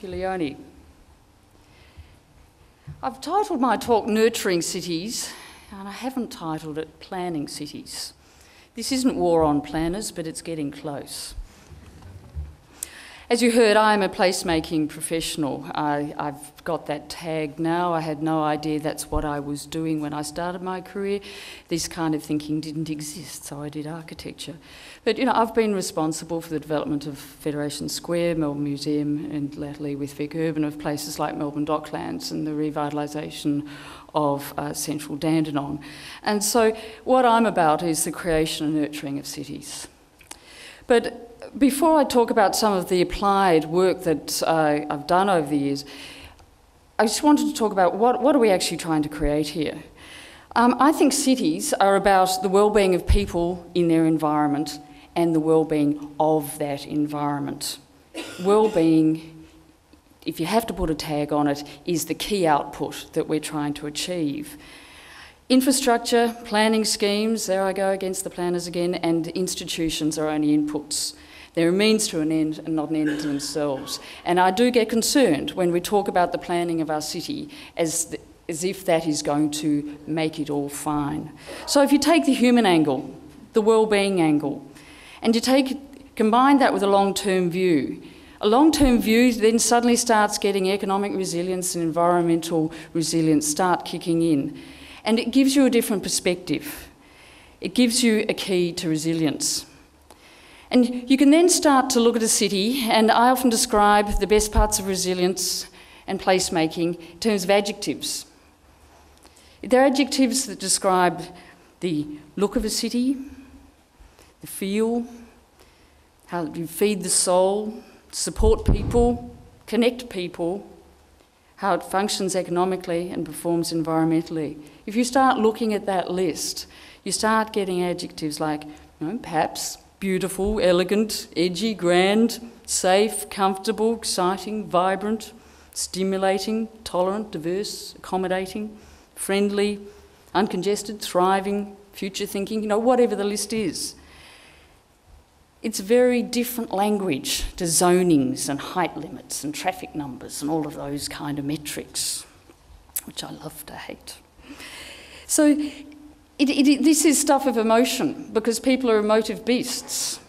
Kilioni. I've titled my talk Nurturing Cities, and I haven't titled it Planning Cities. This isn't war on planners, but it's getting close. As you heard, I'm a placemaking professional. I've got that tag now. I had no idea that's what I was doing when I started my career. This kind of thinking didn't exist, so I did architecture. But, I've been responsible for the development of Federation Square, Melbourne Museum, and latterly with Vic Urban of places like Melbourne Docklands and the revitalisation of central Dandenong. And so what I'm about is the creation and nurturing of cities. But before I talk about some of the applied work that I've done over the years, I just wanted to talk about what are we actually trying to create here. I think cities are about the well-being of people in their environment and the well-being of that environment. Well-being, if you have to put a tag on it, is the key output that we're trying to achieve. Infrastructure, planning schemes, there I go against the planners again, and institutions are only inputs. They're a means to an end and not an end to themselves. And I do get concerned when we talk about the planning of our city as if that is going to make it all fine. So if you take the human angle, the well-being angle, and you combine that with a long-term view, a long-term view then suddenly starts getting economic resilience and environmental resilience start kicking in. And it gives you a different perspective. It gives you a key to resilience. And you can then start to look at a city, and I often describe the best parts of resilience and placemaking in terms of adjectives. They're adjectives that describe the look of a city, the feel, how you feed the soul, support people, connect people, how it functions economically and performs environmentally. If you start looking at that list, you start getting adjectives like, perhaps, beautiful, elegant, edgy, grand, safe, comfortable, exciting, vibrant, stimulating, tolerant, diverse, accommodating, friendly, uncongested, thriving, future thinking, whatever the list is. It's very different language to zonings and height limits and traffic numbers and all of those kind of metrics, which I love to hate. So this is stuff of emotion because people are emotive beasts.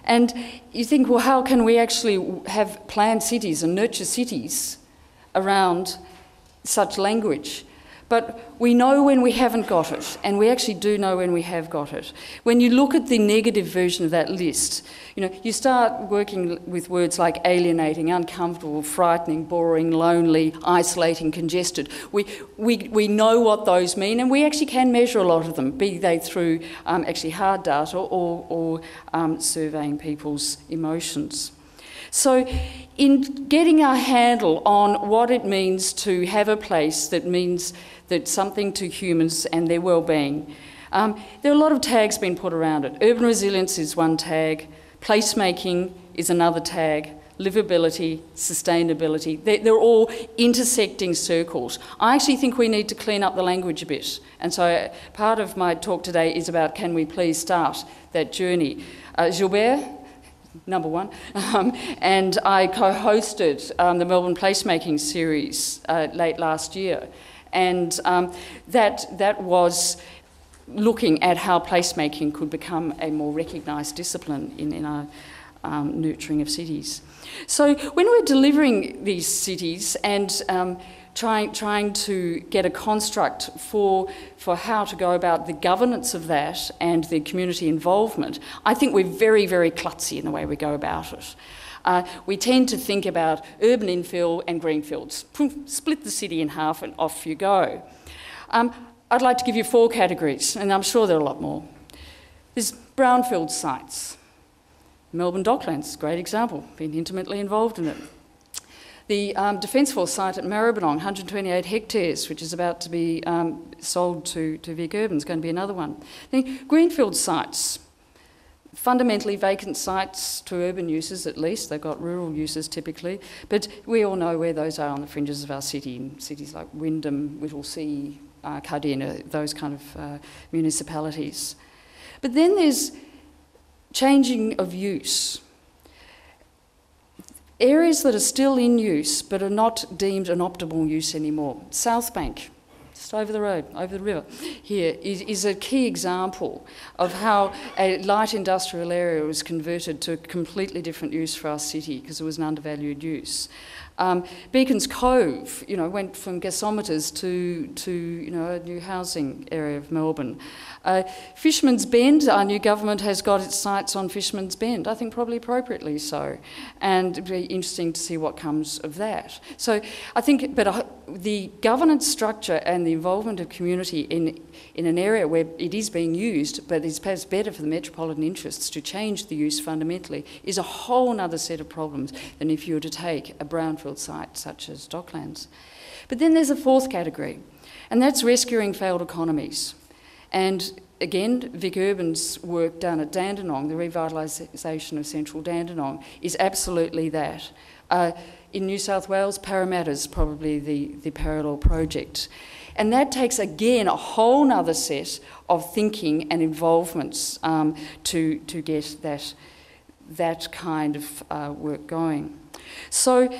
And you think, well, how can we actually have planned cities and nurture cities around such language? But we know when we haven't got it, and we actually do know when we have got it. When you look at the negative version of that list, you start working with words like alienating, uncomfortable, frightening, boring, lonely, isolating, congested. We know what those mean, and we actually can measure a lot of them, be they through actually hard data or surveying people's emotions. So in getting our handle on what it means to have a place that means that something to humans and their well-being, there are a lot of tags being put around it. Urban resilience is one tag, placemaking is another tag, livability, sustainability. They're all intersecting circles. I actually think we need to clean up the language a bit. And so part of my talk today is about can we please start that journey. Gilbert, number one, and I co-hosted the Melbourne Placemaking series late last year, and that was looking at how placemaking could become a more recognised discipline in our nurturing of cities. So when we're delivering these cities and trying to get a construct for how to go about the governance of that and the community involvement, I think we're very, very klutzy in the way we go about it. We tend to think about urban infill and greenfields. Split the city in half and off you go. I'd like to give you 4 categories, and I'm sure there are a lot more. There's brownfield sites. Melbourne Docklands, great example, been intimately involved in it. The Defence Force site at Maribyrnong, 128 hectares, which is about to be sold to Vic Urban, is going to be another one. The greenfield sites, fundamentally vacant sites to urban uses at least. They've got rural uses typically, but we all know where those are on the fringes of our city, in cities like Wyndham, Whittlesea, Cardena, those kind of municipalities. But then there's changing of use. Areas that are still in use but are not deemed an optimal use anymore. South Bank, just over the road, over the river here, is a key example of how a light industrial area was converted to a completely different use for our city because it was an undervalued use. Beacons Cove, went from gasometers to a new housing area of Melbourne. Fisherman's Bend, our new government has got its sights on Fisherman's Bend, I think probably appropriately so, and it'd be interesting to see what comes of that. So I think, the governance structure and the involvement of community in an area where it is being used, but it's perhaps better for the metropolitan interests to change the use fundamentally, is a whole other set of problems than if you were to take a brownfield site such as Docklands. But then there's a fourth category, and that's rescuing failed economies. And again, Vic Urban's work done at Dandenong, the revitalisation of central Dandenong, is absolutely that. In New South Wales, Parramatta's probably the parallel project. And that takes, again, a whole other set of thinking and involvements to get that kind of work going. So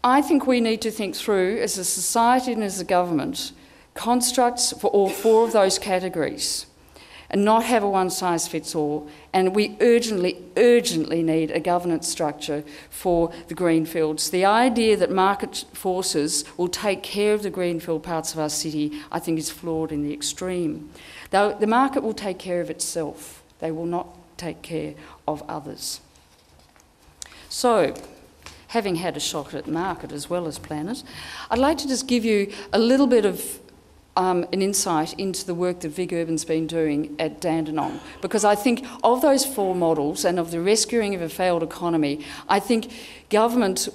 I think we need to think through, as a society and as a government, constructs for all four of those categories and not have a one-size-fits-all. And we urgently need a governance structure for the greenfields. The idea that market forces will take care of the greenfield parts of our city, I think, is flawed in the extreme. Though the market will take care of itself. They will not take care of others. So, having had a shot at market as well as planet, I'd like to just give you a little bit of an insight into the work that Vic Urban's been doing at Dandenong. Because I think of those four models and of the rescuing of a failed economy, I think government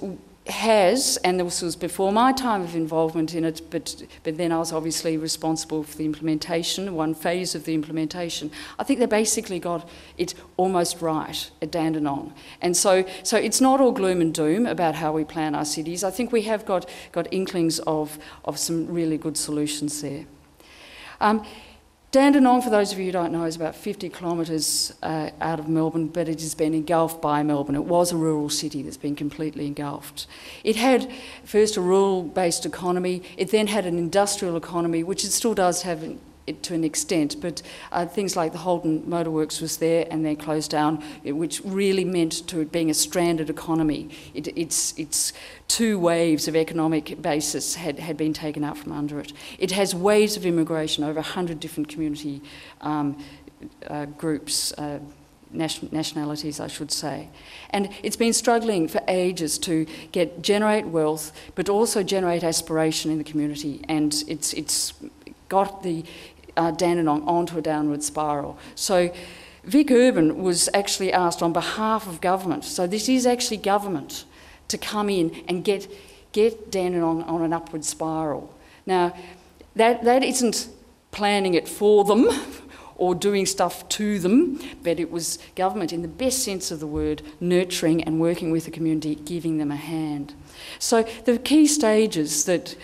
has, and this was before my time of involvement in it, but then I was obviously responsible for the implementation, one phase of the implementation. I think they basically got it almost right at Dandenong. And so it's not all gloom and doom about how we plan our cities. I think we have got inklings of some really good solutions there. Dandenong, for those of you who don't know, is about 50 kilometres out of Melbourne, but it has been engulfed by Melbourne. It was a rural city that's been completely engulfed. It had first a rural-based economy. It then had an industrial economy, which it still does have it to an extent, but things like the Holden Motorworks was there and then closed down, which really meant to it being a stranded economy. Its two waves of economic basis had been taken out from under it. It has waves of immigration, over 100 different community groups, nationalities, I should say. And it's been struggling for ages to generate wealth, but also generate aspiration in the community. And it's got the Dandenong onto a downward spiral. So Vic Urban was actually asked on behalf of government, so this is actually government, to come in and get Dandenong on an upward spiral. Now, that isn't planning it for them or doing stuff to them, but it was government, in the best sense of the word, nurturing and working with the community, giving them a hand. So the key stages that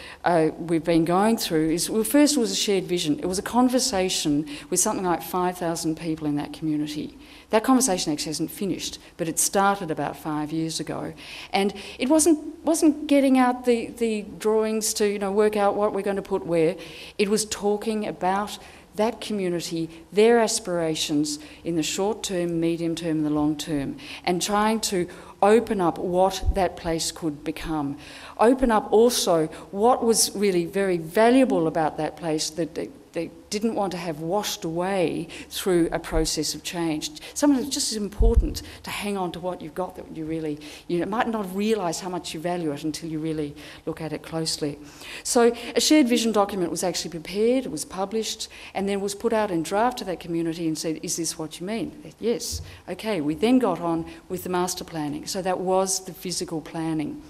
we've been going through is, well, first was a shared vision. It was a conversation with something like 5,000 people in that community. That conversation actually hasn't finished, but it started about 5 years ago. And it wasn't getting out the drawings to work out what we're going to put where. It was talking about that community, their aspirations in the short term, medium term and the long term, and trying to open up what that place could become. Open up also what was really very valuable about that place that they didn't want to have washed away through a process of change. Sometimes it's just as important to hang on to what you've got that you really, might not realise how much you value it until you really look at it closely. So a shared vision document was actually prepared, it was published, and then was put out in draft to that community and said, is this what you mean? Yes. Okay, we then got on with the master planning. So that was the physical planning.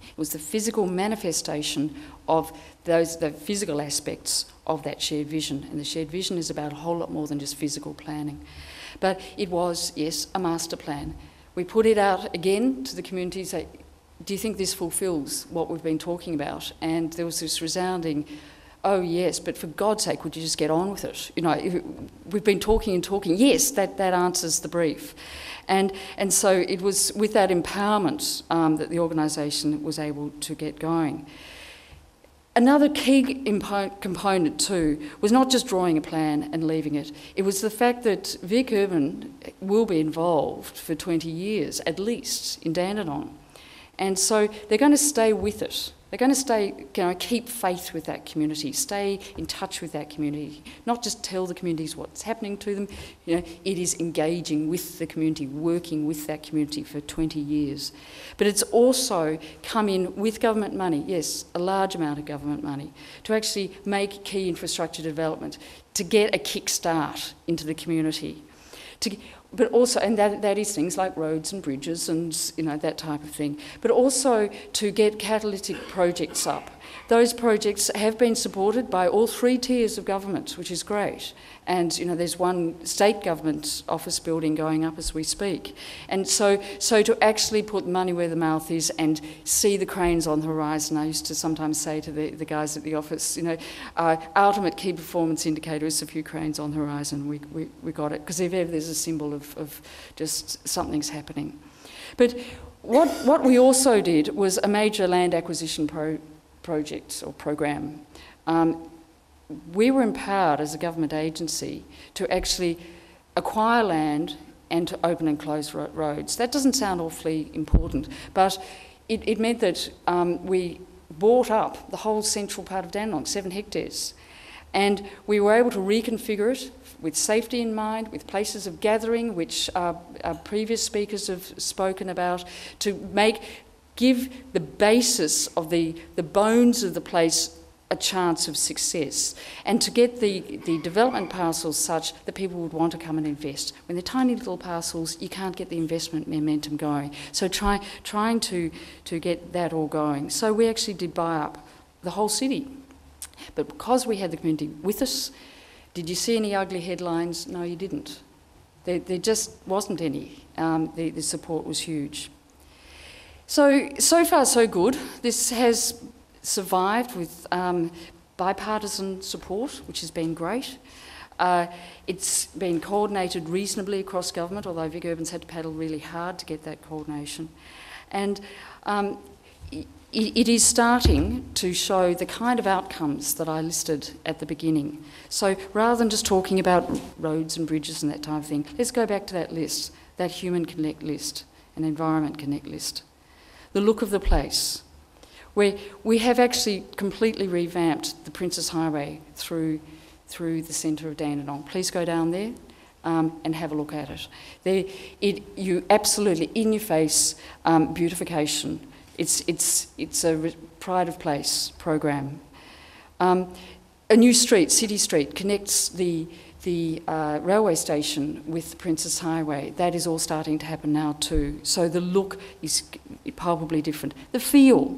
It was the physical manifestation of the physical aspects of that shared vision. And the shared vision is about a whole lot more than just physical planning. But it was, yes, a master plan. We put it out again to the community, say, do you think this fulfills what we've been talking about? And there was this resounding oh yes, but for God's sake, would you just get on with it? You know, we've been talking and talking. Yes, that answers the brief. And so it was with that empowerment that the organisation was able to get going. Another key component too was not just drawing a plan and leaving it. It was the fact that Vic Urban will be involved for 20 years at least in Dandenong. And so they're going to stay with it. They're going to stay, keep faith with that community, stay in touch with that community, not just tell the communities what's happening to them. You know, it is engaging with the community, working with that community for 20 years. But it's also come in with government money, yes, a large amount of government money, to actually make key infrastructure development, to get a kickstart into the community. But also, and that is things like roads and bridges and that type of thing, but also to get catalytic projects up. Those projects have been supported by all 3 tiers of government, which is great. And there's one state government office building going up as we speak. And so to actually put money where the mouth is and see the cranes on the horizon, I used to sometimes say to the guys at the office, ultimate key performance indicator is a few cranes on the horizon. We got it, because if ever there's a symbol of just something's happening. But what we also did was a major land acquisition project or program. We were empowered as a government agency to actually acquire land and to open and close roads. That doesn't sound awfully important, but it meant that we bought up the whole central part of Dandenong, 7 hectares, and we were able to reconfigure it with safety in mind, with places of gathering, which our previous speakers have spoken about, to give the basis of the bones of the place a chance of success, and to get the development parcels such that people would want to come and invest. When they're tiny little parcels, you can't get the investment momentum going. So trying to get that all going. So we actually did buy up the whole city. But because we had the community with us, did you see any ugly headlines? No, you didn't. There just wasn't any. The support was huge. So far so good. This has survived with bipartisan support, which has been great. It's been coordinated reasonably across government, although Vic Urban's had to paddle really hard to get that coordination. And it is starting to show the kind of outcomes that I listed at the beginning. So rather than just talking about roads and bridges and that type of thing, let's go back to that list, that Human Connect list and Environment Connect list. The look of the place, where we have actually completely revamped the Princess Highway through the centre of Dandenong. Please go down there and have a look at it. You absolutely, in your face, beautification. It's a pride of place program. A new street, City Street, connects the railway station with the Princess Highway. That is all starting to happen now too. So the look is palpably different. The feel.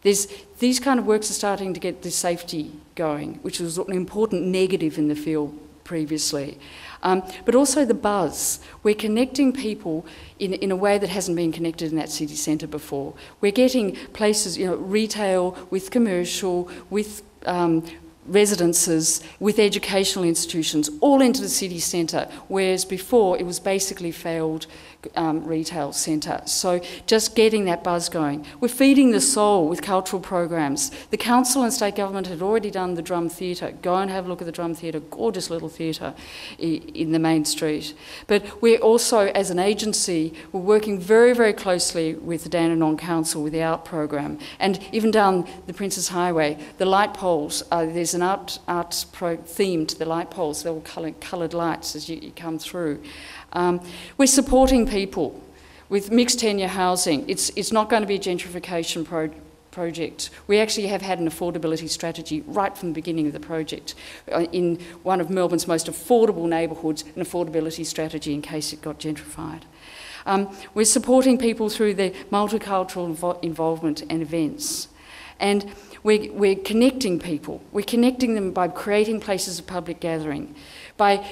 These kind of works are starting to get the safety going, which was an important negative in the field previously. But also the buzz. We're connecting people in a way that hasn't been connected in that city centre before. We're getting places, retail with commercial, with residences, with educational institutions, all into the city centre, whereas before it was basically failed retail centre. So just getting that buzz going. We're feeding the soul with cultural programs. The council and state government had already done the Drum Theatre. Go and have a look at the Drum Theatre, gorgeous little theatre in the main street. But we're also, as an agency, we're working very, very closely with the Dandenong Council with the ART program. And even down the Princess Highway, the light poles, there's an art theme to the light poles. They're all coloured lights as you come through. We're supporting people with mixed tenure housing. It's not going to be a gentrification project. We actually have had an affordability strategy right from the beginning of the project. In one of Melbourne's most affordable neighbourhoods, an affordability strategy in case it got gentrified. We're supporting people through their multicultural involvement and events. And we're connecting people. We're connecting them by creating places of public gathering, by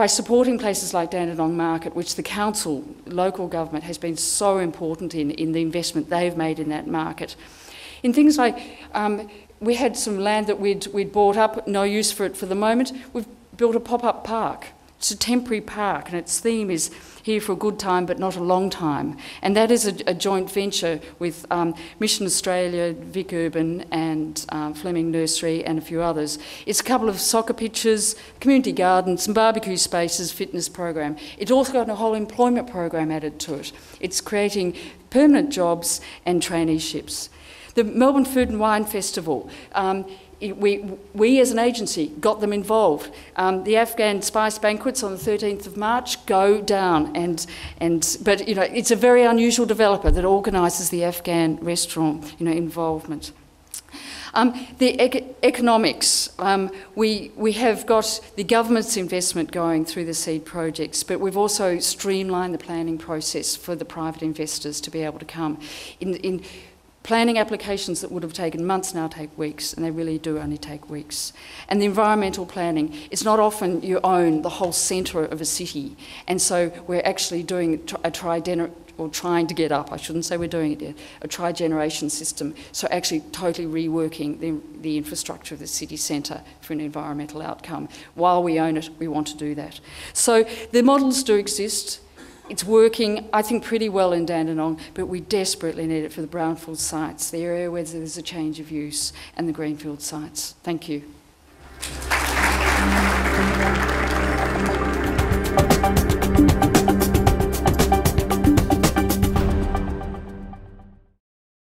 supporting places like Dandenong Market, which the council, local government, has been so important in the investment they've made in that market. In things like, we had some land that we'd bought up, no use for it for the moment. We've built a pop-up park. It's a temporary park, and its theme is here for a good time but not a long time. And that is a joint venture with Mission Australia, Vic Urban and Fleming Nursery and a few others. It's a couple of soccer pitches, community gardens, some barbecue spaces, fitness program. It's also got a whole employment program added to it. It's creating permanent jobs and traineeships. The Melbourne Food and Wine Festival, we as an agency got them involved. The Afghan spice banquets on the 13th of March go down, but you know, it's a very unusual developer that organises the Afghan restaurant, you know, involvement. The economics, we have got the government's investment going through the seed projects, but we've also streamlined the planning process for the private investors to be able to come. In planning applications that would have taken months now take weeks, and they really do only take weeks. And the environmental planning, it's not often you own the whole centre of a city, and so we're actually doing trying to get up, I shouldn't say we're doing it yet, a tri-generation system, so actually totally reworking the infrastructure of the city centre for an environmental outcome. While we own it, we want to do that. So the models do exist. It's working, I think, pretty well in Dandenong, but we desperately need it for the brownfield sites, the area where there's a change of use, and the greenfield sites. Thank you.